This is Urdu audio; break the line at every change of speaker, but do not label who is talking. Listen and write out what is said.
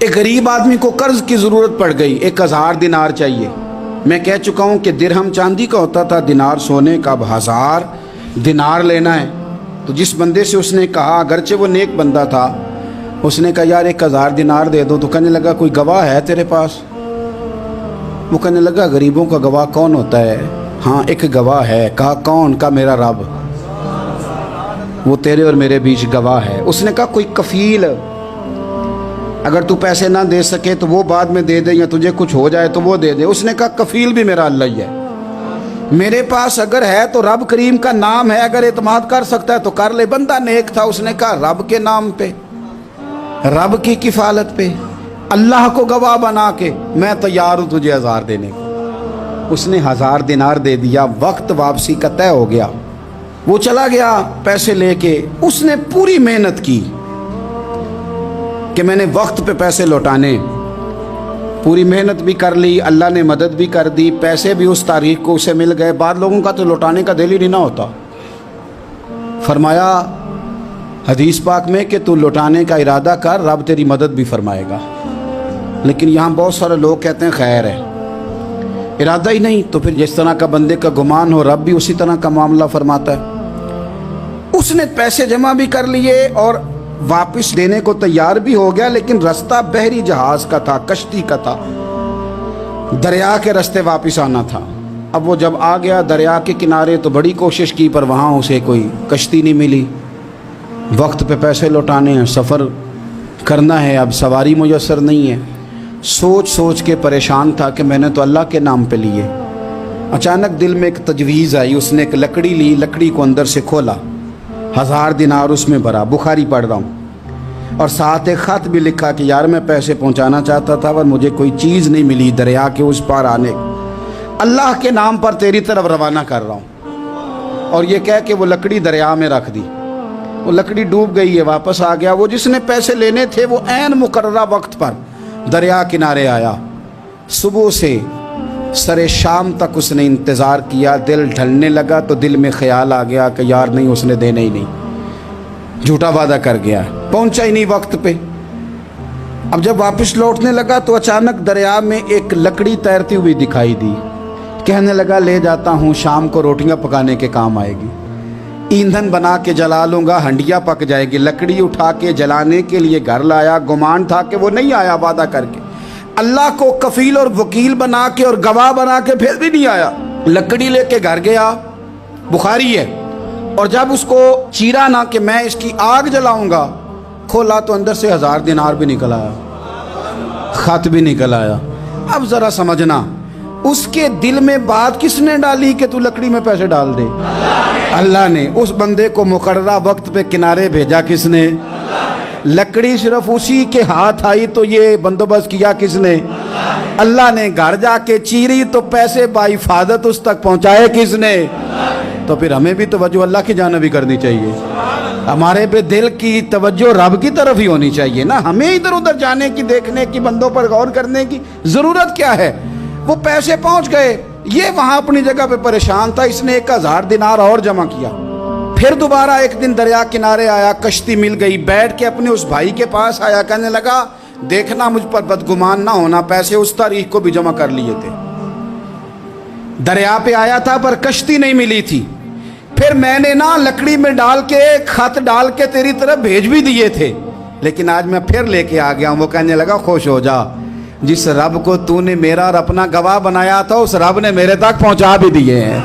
ایک غریب آدمی کو قرض کی ضرورت پڑ گئی، 1000 دینار چاہیے۔ میں کہہ چکا ہوں کہ درہم چاندی کا ہوتا تھا، دینار سونے کا، اب 1000 دینار لینا ہے۔ تو جس بندے سے اس نے کہا، اگرچہ وہ نیک بندہ تھا، اس نے کہا یار 1000 دینار دے دو۔ تو کہنے لگا کوئی گواہ ہے تیرے پاس؟ وہ کہنے لگا غریبوں کا گواہ کون ہوتا ہے؟ ہاں ایک گواہ ہے۔ کہا کون؟ کہا میرا رب، وہ تیرے اور میرے بیچ گواہ ہے۔ اس نے کہا کوئی کفیل، اگر تو پیسے نہ دے سکے تو وہ بعد میں دے دے، یا تجھے کچھ ہو جائے تو وہ دے دے۔ اس نے کہا کفیل بھی میرا اللہ ہی ہے، میرے پاس اگر ہے تو رب کریم کا نام ہے، اگر اعتماد کر سکتا ہے تو کر لے۔ بندہ نیک تھا، اس نے کہا رب کے نام پہ، رب کی کفالت پہ، اللہ کو گواہ بنا کے میں تیار ہوں تجھے 1000 دینے کو۔ اس نے 1000 دینار دے دیا، وقت واپسی کا طے ہو گیا۔ وہ چلا گیا پیسے لے کے۔ اس نے پوری محنت کی کہ میں نے وقت پہ پیسے لوٹانے، پوری محنت بھی کر لی، اللہ نے مدد بھی کر دی، پیسے بھی اس تاریخ کو اسے مل گئے۔ بعض لوگوں کا تو لوٹانے کا دل ہی نہیں نہ ہوتا۔ فرمایا حدیث پاک میں کہ تو لوٹانے کا ارادہ کر، رب تیری مدد بھی فرمائے گا۔ لیکن یہاں بہت سارے لوگ کہتے ہیں خیر ہے، ارادہ ہی نہیں، تو پھر جس طرح کا بندے کا گمان ہو رب بھی اسی طرح کا معاملہ فرماتا ہے۔ اس نے پیسے جمع بھی کر لیے اور واپس دینے کو تیار بھی ہو گیا، لیکن رستہ بحری جہاز کا تھا، کشتی کا تھا، دریا کے رستے واپس آنا تھا۔ اب وہ جب آ گیا دریا کے کنارے تو بڑی کوشش کی، پر وہاں اسے کوئی کشتی نہیں ملی۔ وقت پہ پیسے لوٹانے ہیں، سفر کرنا ہے، اب سواری میسر نہیں ہے۔ سوچ سوچ کے پریشان تھا کہ میں نے تو اللہ کے نام پہ لیے۔ اچانک دل میں ایک تجویز آئی، اس نے ایک لکڑی لی، لکڑی کو اندر سے کھولا، 1000 دینار اس میں بھرا، بخاری پڑھ رہا ہوں، اور ساتھ ایک خط بھی لکھا کہ یار میں پیسے پہنچانا چاہتا تھا پر مجھے کوئی چیز نہیں ملی دریا کے اس پار آنے، اللہ کے نام پر تیری طرف روانہ کر رہا ہوں۔ اور یہ کہہ کہ وہ لکڑی دریا میں رکھ دی۔ وہ لکڑی ڈوب گئی ہے، واپس آ گیا۔ وہ جس نے پیسے لینے تھے وہ عین مقررہ وقت پر دریا کنارے آیا۔ صبح سے سرے شام تک اس نے انتظار کیا۔ دل ڈھلنے لگا تو دل میں خیال آ گیا کہ یار نہیں، اس نے دینے ہی نہیں، جھوٹا وعدہ کر گیا، پہنچا ہی نہیں وقت پہ۔ اب جب واپس لوٹنے لگا تو اچانک دریا میں ایک لکڑی تیرتی ہوئی دکھائی دی۔ کہنے لگا لے جاتا ہوں، شام کو روٹیاں پکانے کے کام آئے گی، ایندھن بنا کے جلا لوں گا، ہنڈیا پک جائے گی۔ لکڑی اٹھا کے جلانے کے لیے گھر لایا، گمان تھا کہ وہ نہیں آیا وعدہ کر کے، اللہ کو کفیل اور وکیل بنا کے اور گواہ بنا کے پھر بھی نہیں آیا۔ لکڑی لے کے گھر گیا، بخاری ہے، اور جب اس کو چیرا نہ کہ میں اس کی آگ جلاؤں گا، کھولا تو اندر سے 1000 دینار بھی نکل آیا، خط بھی نکل آیا۔ اب ذرا سمجھنا، اس کے دل میں بات کس نے ڈالی کہ تو لکڑی میں پیسے ڈال دے؟ اللہ نے۔ اس بندے کو مقررہ وقت پہ کنارے بھیجا کس نے؟ لکڑی صرف اسی کے ہاتھ آئی تو یہ بندوبست کیا کس نے؟ اللہ نے۔ گھر جا کے چیری تو پیسے بحفاظت اس تک پہنچائے کس نے؟ تو پھر ہمیں بھی توجہ اللہ کی جانب ہی کرنی چاہیے، ہمارے پہ دل کی توجہ رب کی طرف ہی ہونی چاہیے نا، ہمیں ادھر ادھر جانے کی، دیکھنے کی، بندوں پر غور کرنے کی ضرورت کیا ہے؟ وہ پیسے پہنچ گئے، یہ وہاں اپنی جگہ پہ پریشان تھا، اس نے 1000 دینار اور جمع کیا۔ پھر دوبارہ ایک دن دریا کنارے آیا، کشتی مل گئی، بیٹھ کے اپنے اس بھائی کے پاس آیا، کہنے لگا دیکھنا مجھ پر بدگمان نہ ہونا، پیسے اس تاریخ کو بھی جمع کر لیے تھے، دریا پہ آیا تھا پر کشتی نہیں ملی تھی، پھر میں نے نا لکڑی میں ڈال کے خط ڈال کے تیری طرف بھیج بھی دیے تھے، لیکن آج میں پھر لے کے آ گیا ہوں۔ وہ کہنے لگا خوش ہو جا، جس رب کو تو نے میرا اور اپنا گواہ بنایا تھا اس رب نے میرے تک پہنچا بھی دیے ہیں۔